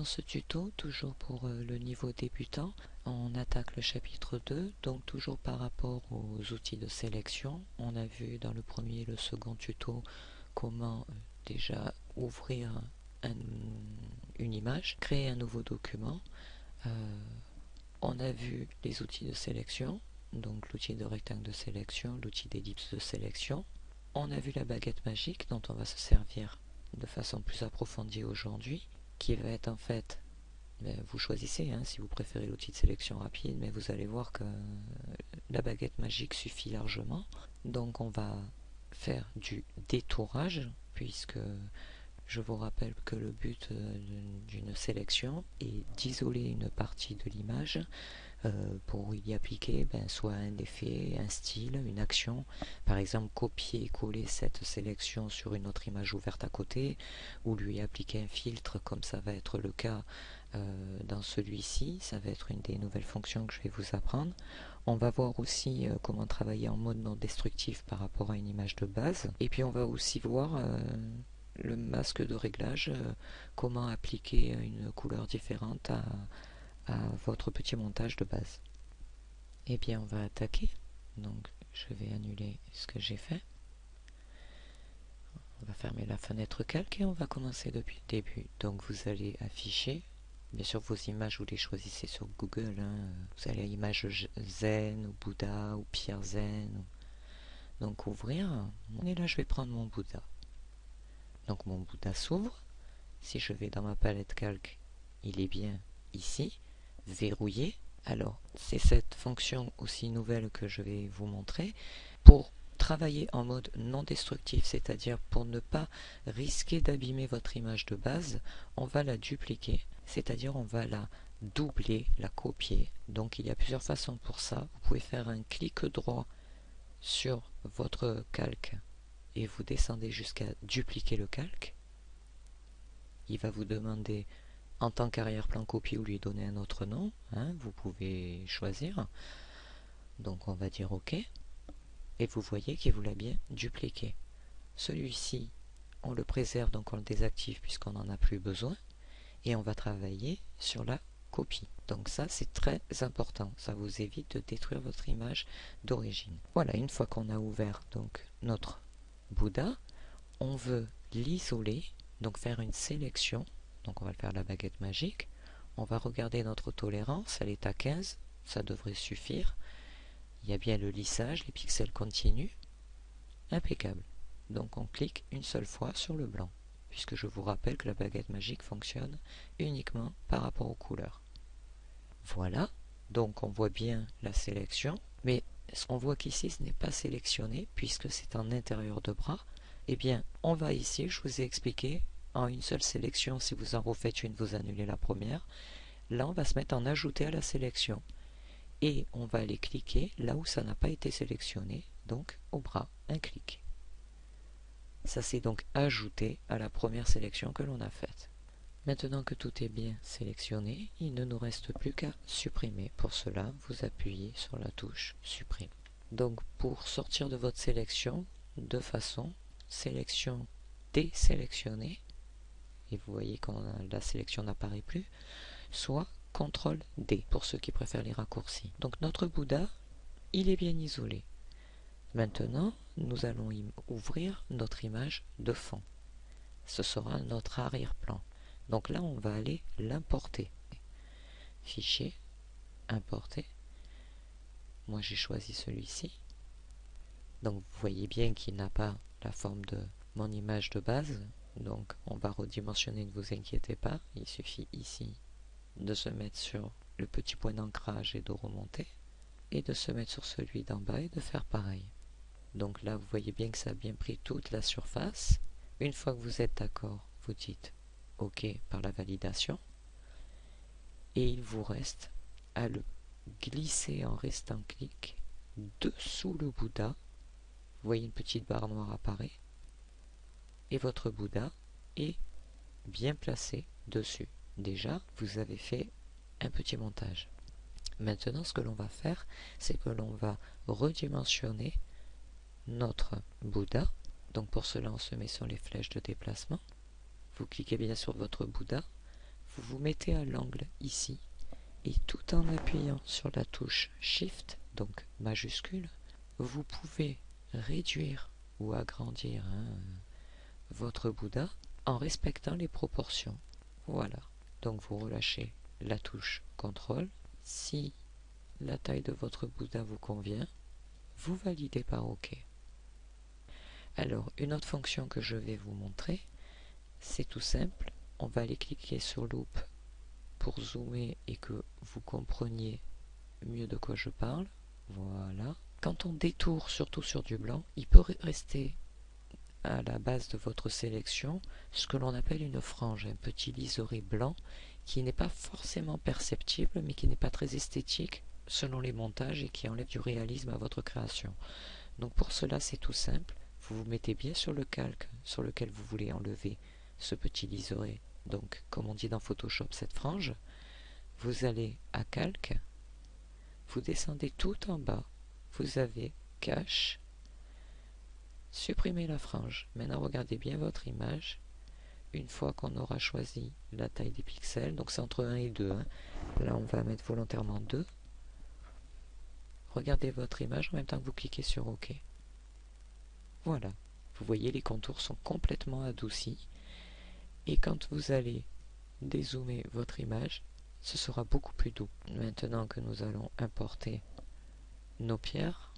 Dans ce tuto, toujours pour le niveau débutant, on attaque le chapitre 2, donc toujours par rapport aux outils de sélection. On a vu dans le premier et le second tuto comment déjà ouvrir une image, créer un nouveau document. On a vu les outils de sélection, donc l'outil de rectangle de sélection, l'outil d'ellipse de sélection. On a vu la baguette magique dont on va se servir de façon plus approfondie aujourd'hui, qui va être en fait, vous choisissez si vous préférez l'outil de sélection rapide, mais vous allez voir que la baguette magique suffit largement. Donc on va faire du détourage, puisque je vous rappelle que le but d'une sélection est d'isoler une partie de l'image pour y appliquer soit un effet, un style, une action. Par exemple, copier et coller cette sélection sur une autre image ouverte à côté, ou lui appliquer un filtre, comme ça va être le cas dans celui-ci. Ça va être une des nouvelles fonctions que je vais vous apprendre. On va voir aussi comment travailler en mode non destructif par rapport à une image de base. Et puis on va aussi voir le masque de réglage, comment appliquer une couleur différente à votre petit montage de base. Eh bien, on va attaquer. Donc, je vais annuler ce que j'ai fait. On va fermer la fenêtre calque et on va commencer depuis le début. Donc, vous allez afficher, bien sûr, vos images, vous les choisissez sur Google. Vous allez à image zen, ou Bouddha, ou pierre zen. Donc, ouvrir. Et là, je vais prendre mon Bouddha. Donc, mon Bouddha s'ouvre. Si je vais dans ma palette calque, il est bien ici, verrouillé. Alors, c'est cette fonction aussi nouvelle que je vais vous montrer pour travailler en mode non destructif, c'est-à-dire pour ne pas risquer d'abîmer votre image de base, on va la dupliquer, c'est-à-dire on va la doubler, la copier. Donc il y a plusieurs façons pour ça. Vous pouvez faire un clic droit sur votre calque et vous descendez jusqu'à dupliquer le calque. Il va vous demander en tant qu'arrière-plan copie ou lui donner un autre nom, vous pouvez choisir. Donc on va dire OK. Et vous voyez qu'il vous l'a bien dupliqué. Celui-ci, on le préserve, donc on le désactive puisqu'on n'en a plus besoin. Et on va travailler sur la copie. Donc ça, c'est très important. Ça vous évite de détruire votre image d'origine. Voilà, une fois qu'on a ouvert donc notre Bouddha, on veut l'isoler, donc faire une sélection. Donc on va le faire la baguette magique. On va regarder notre tolérance, elle est à 15, ça devrait suffire. Il y a bien le lissage, les pixels continuent. Impeccable. Donc on clique une seule fois sur le blanc, puisque je vous rappelle que la baguette magique fonctionne uniquement par rapport aux couleurs. Voilà, donc on voit bien la sélection, mais on voit qu'ici ce n'est pas sélectionné, puisque c'est en intérieur de bras. Eh bien, on va ici, je vous ai expliqué, en une seule sélection, si vous en refaites une, vous annulez la première. Là, on va se mettre en ajouter à la sélection. Et on va aller cliquer là où ça n'a pas été sélectionné, donc au bras, un clic. Ça s'est donc ajouté à la première sélection que l'on a faite. Maintenant que tout est bien sélectionné, il ne nous reste plus qu'à supprimer. Pour cela, vous appuyez sur la touche supprime. Donc pour sortir de votre sélection, deux façons. Sélection désélectionnée, et vous voyez quand la sélection n'apparaît plus, soit CTRL D pour ceux qui préfèrent les raccourcis. Donc notre Bouddha, il est bien isolé. Maintenant, nous allons ouvrir notre image de fond. Ce sera notre arrière-plan. Donc là, on va aller l'importer. Fichier, importer. Moi, j'ai choisi celui-ci. Donc vous voyez bien qu'il n'a pas la forme de mon image de base. Donc on va redimensionner, ne vous inquiétez pas. Il suffit ici de se mettre sur le petit point d'ancrage et de remonter. Et de se mettre sur celui d'en bas et de faire pareil. Donc là, vous voyez bien que ça a bien pris toute la surface. Une fois que vous êtes d'accord, vous dites OK par la validation. Et il vous reste à le glisser en restant clic dessous le Bouddha. Vous voyez une petite barre noire apparaît. Et votre Bouddha est bien placé dessus. Déjà, vous avez fait un petit montage. Maintenant, ce que l'on va faire, c'est que l'on va redimensionner notre Bouddha. Donc pour cela, on se met sur les flèches de déplacement. Vous cliquez bien sur votre Bouddha. vous vous mettez à l'angle ici, et tout en appuyant sur la touche Shift, donc majuscule, vous pouvez réduire ou agrandir votre Bouddha en respectant les proportions. Voilà. Donc vous relâchez la touche CTRL. Si la taille de votre Bouddha vous convient, vous validez par OK. Alors, une autre fonction que je vais vous montrer, c'est tout simple. On va aller cliquer sur Loop pour zoomer et que vous compreniez mieux de quoi je parle. Voilà. Quand on détourne surtout sur du blanc, il peut rester à la base de votre sélection ce que l'on appelle une frange, un petit liseré blanc qui n'est pas forcément perceptible mais qui n'est pas très esthétique selon les montages et qui enlève du réalisme à votre création. Donc pour cela c'est tout simple, vous vous mettez bien sur le calque sur lequel vous voulez enlever ce petit liseré, donc comme on dit dans Photoshop cette frange, vous allez à calque, vous descendez tout en bas, vous avez cache, supprimer la frange. Maintenant regardez bien votre image. Une fois qu'on aura choisi la taille des pixels, donc c'est entre 1 et 2, là on va mettre volontairement 2. Regardez votre image en même temps que vous cliquez sur OK. Voilà, vous voyez les contours sont complètement adoucis et quand vous allez dézoomer votre image, ce sera beaucoup plus doux. Maintenant que nous allons importer nos pierres,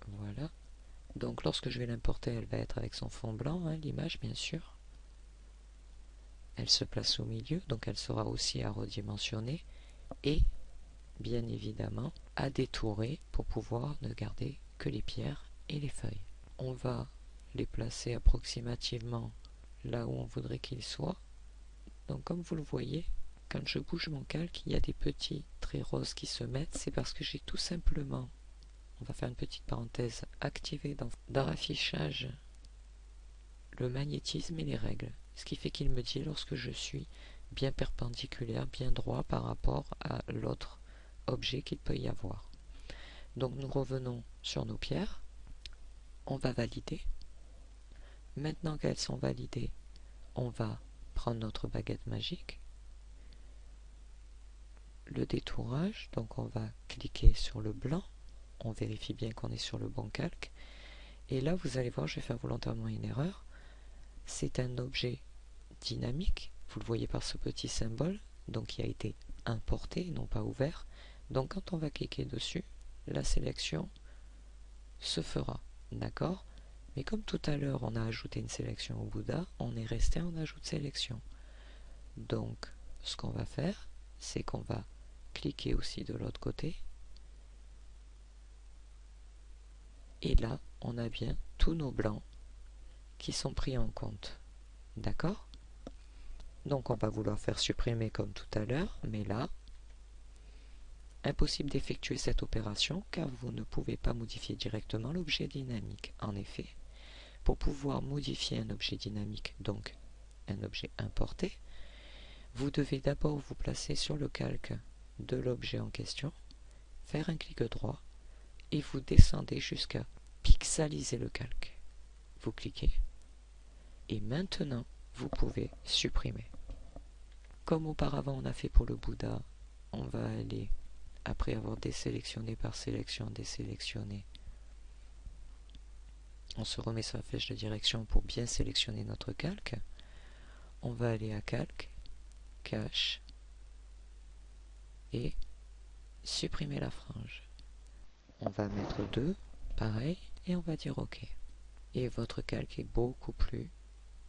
voilà. Donc lorsque je vais l'importer, elle va être avec son fond blanc, l'image bien sûr. Elle se place au milieu, donc elle sera aussi à redimensionner et bien évidemment à détourer pour pouvoir ne garder que les pierres et les feuilles. On va les placer approximativement là où on voudrait qu'ils soient. Donc comme vous le voyez, quand je bouge mon calque, il y a des petits traits roses qui se mettent. C'est parce que j'ai tout simplement, on va faire une petite parenthèse, activé dans l'affichage le magnétisme et les règles. Ce qui fait qu'il me dit lorsque je suis bien perpendiculaire, bien droit par rapport à l'autre objet qu'il peut y avoir. Donc nous revenons sur nos pierres. On va valider. Maintenant qu'elles sont validées, on va prendre notre baguette magique. Le détourage, donc on va cliquer sur le blanc. On vérifie bien qu'on est sur le bon calque. Et là, vous allez voir, je vais faire volontairement une erreur. C'est un objet dynamique, vous le voyez par ce petit symbole, donc qui a été importé, non pas ouvert. Donc quand on va cliquer dessus, la sélection se fera, d'accord? Mais comme tout à l'heure on a ajouté une sélection au Bouddha, on est resté en ajout de sélection. Donc ce qu'on va faire, c'est qu'on va cliquer aussi de l'autre côté. Et là, on a bien tous nos blancs qui sont pris en compte. D'accord? Donc on va vouloir faire supprimer comme tout à l'heure, mais là, impossible d'effectuer cette opération car vous ne pouvez pas modifier directement l'objet dynamique. En effet, pour pouvoir modifier un objet dynamique, donc un objet importé, vous devez d'abord vous placer sur le calque de l'objet en question, faire un clic droit et vous descendez jusqu'à pixeliser le calque. Vous cliquez et maintenant vous pouvez supprimer. Comme auparavant on a fait pour le Bouddha, on va aller, après avoir désélectionné par sélection, désélectionné, on se remet sur la flèche de direction pour bien sélectionner notre calque. On va aller à calque, cache et supprimer la frange. On va mettre 2, pareil, et on va dire OK. Et votre calque est beaucoup plus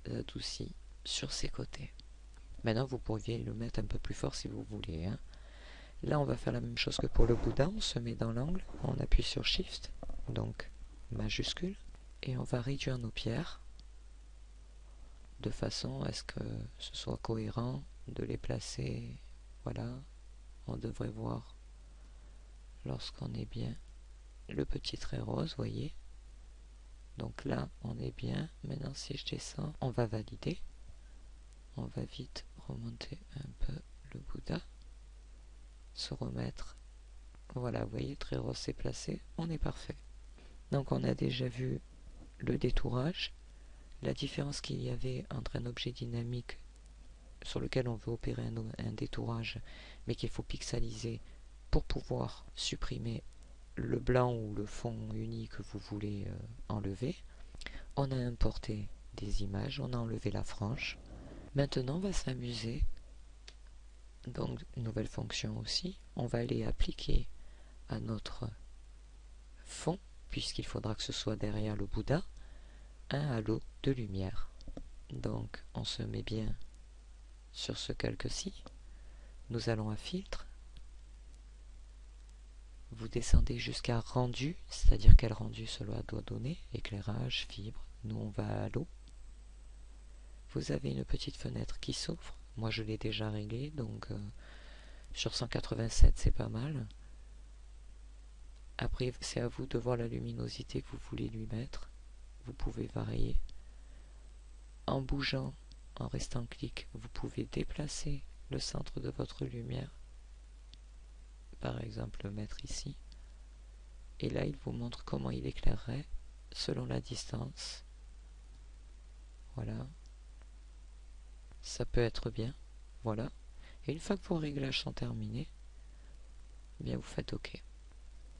adouci sur ses côtés. Maintenant, vous pourriez le mettre un peu plus fort si vous voulez. Là, on va faire la même chose que pour le Bouddha. On se met dans l'angle, on appuie sur Shift, donc majuscule, et on va réduire nos pierres de façon à ce que ce soit cohérent de les placer. Voilà, on devrait voir lorsqu'on est bien le petit trait rose, voyez. Donc là, on est bien. Maintenant, si je descends, on va valider. On va vite remonter un peu le Bouddha. Se remettre. Voilà, vous voyez, très rose s'est placé. On est parfait. Donc, on a déjà vu le détourage, La différence qu'il y avait entre un objet dynamique sur lequel on veut opérer un détourage, mais qu'il faut pixeliser pour pouvoir supprimer le blanc ou le fond uni que vous voulez enlever. On a importé des images, on a enlevé la frange. Maintenant, on va s'amuser. Donc, une nouvelle fonction aussi. On va aller appliquer à notre fond, puisqu'il faudra que ce soit derrière le Bouddha, un halo de lumière. Donc, on se met bien sur ce calque-ci. Nous allons à filtre. Vous descendez jusqu'à rendu, c'est-à-dire quel rendu cela doit donner, éclairage, fibre. Nous, on va à halo. Vous avez une petite fenêtre qui s'ouvre. Moi, je l'ai déjà réglée, donc sur 187, c'est pas mal. Après, c'est à vous de voir la luminosité que vous voulez lui mettre. Vous pouvez varier. En bougeant, en restant clic, vous pouvez déplacer le centre de votre lumière. Par exemple, le mettre ici. Et là, il vous montre comment il éclairerait selon la distance. Voilà. Ça peut être bien. Voilà. Et une fois que vos réglages sont terminés, eh bien vous faites OK.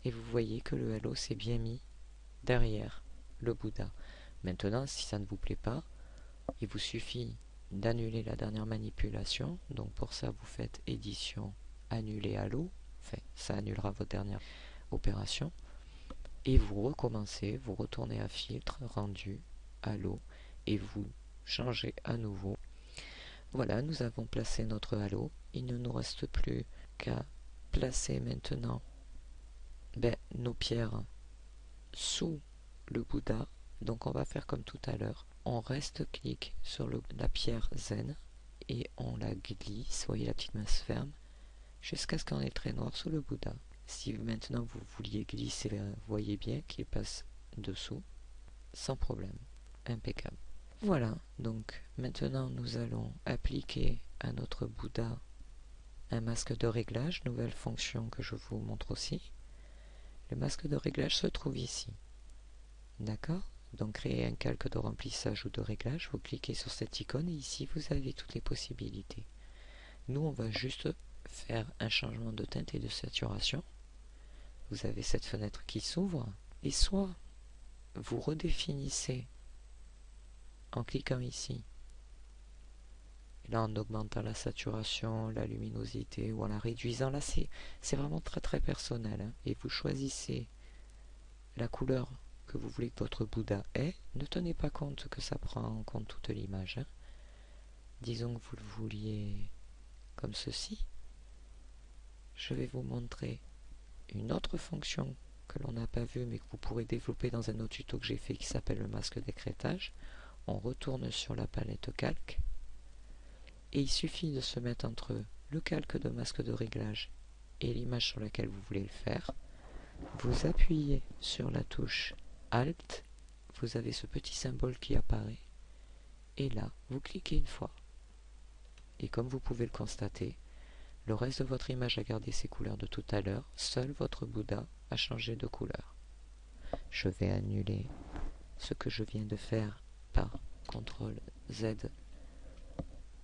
Et vous voyez que le halo s'est bien mis derrière le Bouddha. Maintenant, si ça ne vous plaît pas, il vous suffit d'annuler la dernière manipulation. Donc pour ça, vous faites édition, annuler halo. Enfin, ça annulera votre dernière opération. Et vous recommencez, vous retournez à filtre, rendu, halo, et vous changez à nouveau. Voilà, nous avons placé notre halo. Il ne nous reste plus qu'à placer maintenant nos pierres sous le Bouddha. Donc on va faire comme tout à l'heure. On reste clic sur la pierre zen et on la glisse, vous voyez la petite main se ferme, jusqu'à ce qu'on ait le trait noir sous le Bouddha. Si maintenant vous vouliez glisser, vous voyez bien qu'il passe dessous, sans problème, impeccable. Voilà, donc maintenant nous allons appliquer à notre Bouddha un masque de réglage, nouvelle fonction que je vous montre aussi. Le masque de réglage se trouve ici. D'accord? Donc créer un calque de remplissage ou de réglage, vous cliquez sur cette icône et ici vous avez toutes les possibilités. Nous on va juste faire un changement de teinte et de saturation. Vous avez cette fenêtre qui s'ouvre et soit vous redéfinissez en cliquant ici, et là en augmentant la saturation, la luminosité ou en la réduisant, là c'est vraiment très très personnel, hein. Et vous choisissez la couleur que vous voulez que votre Bouddha ait. Ne tenez pas compte que ça prend en compte toute l'image, hein. Disons que vous le vouliez comme ceci. Je vais vous montrer une autre fonction que l'on n'a pas vue mais que vous pourrez développer dans un autre tuto que j'ai fait qui s'appelle le masque d'écrêtage. On retourne sur la palette calque et il suffit de se mettre entre le calque de masque de réglage et l'image sur laquelle vous voulez le faire. Vous appuyez sur la touche Alt, vous avez ce petit symbole qui apparaît et là vous cliquez une fois et comme vous pouvez le constater, le reste de votre image a gardé ses couleurs de tout à l'heure, seul votre Bouddha a changé de couleur. Je vais annuler ce que je viens de faire par CTRL Z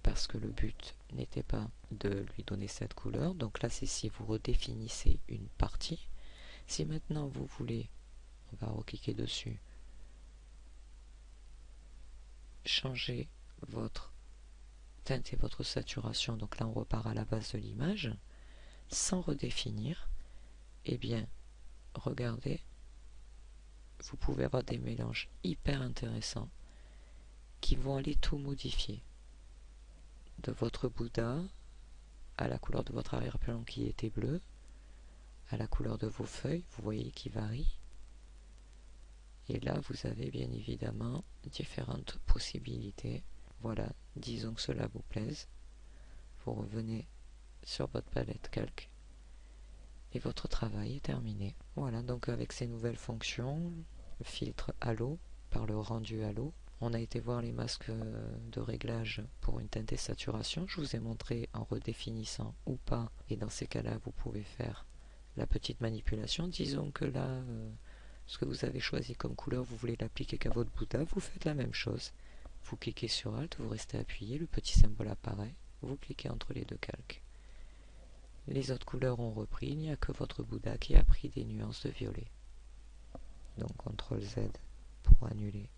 parce que le but n'était pas de lui donner cette couleur. Donc là c'est si vous redéfinissez une partie. Si maintenant vous voulez, on va recliquer dessus, changer votre teinte et votre saturation, donc là on repart à la base de l'image, sans redéfinir, eh bien regardez, vous pouvez avoir des mélanges hyper intéressants qui vont aller tout modifier. De votre Bouddha à la couleur de votre arrière-plan qui était bleu, à la couleur de vos feuilles, vous voyez qui varie. Et là, vous avez bien évidemment différentes possibilités. Voilà, disons que cela vous plaise. Vous revenez sur votre palette calque et votre travail est terminé. Voilà, donc avec ces nouvelles fonctions, le filtre halo par le rendu halo, on a été voir les masques de réglage pour une teinte et saturation. Je vous ai montré en redéfinissant ou pas, et dans ces cas-là, vous pouvez faire la petite manipulation. Disons que là, ce que vous avez choisi comme couleur, vous voulez l'appliquer qu'à votre Bouddha, vous faites la même chose. Vous cliquez sur Alt, vous restez appuyé, le petit symbole apparaît, vous cliquez entre les deux calques. Les autres couleurs ont repris, il n'y a que votre Bouddha qui a pris des nuances de violet. Donc CTRL Z pour annuler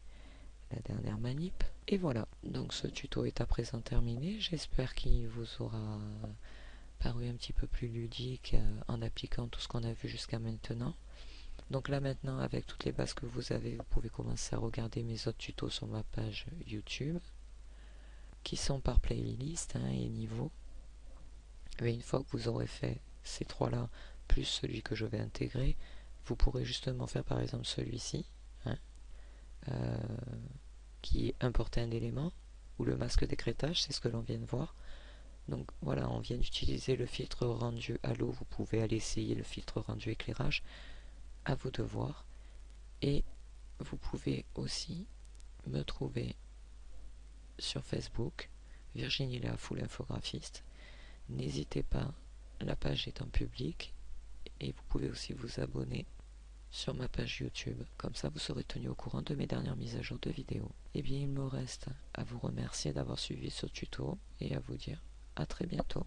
la dernière manip. Et voilà, donc ce tuto est à présent terminé. J'espère qu'il vous aura paru un petit peu plus ludique en appliquant tout ce qu'on a vu jusqu'à maintenant. Donc là maintenant, avec toutes les bases que vous avez, vous pouvez commencer à regarder mes autres tutos sur ma page YouTube, qui sont par playlist et niveau. Mais une fois que vous aurez fait ces trois-là, plus celui que je vais intégrer, vous pourrez justement faire par exemple celui-ci, qui est importer un élément, ou le masque d'écrêtage, c'est ce que l'on vient de voir. Donc voilà, on vient d'utiliser le filtre rendu halo, vous pouvez aller essayer le filtre rendu éclairage, à vous de voir. Et vous pouvez aussi me trouver sur Facebook, Virginie la Full Infographiste. N'hésitez pas, la page est en public et vous pouvez aussi vous abonner sur ma page YouTube. Comme ça, vous serez tenu au courant de mes dernières mises à jour de vidéos. Et bien, il me reste à vous remercier d'avoir suivi ce tuto et à vous dire à très bientôt.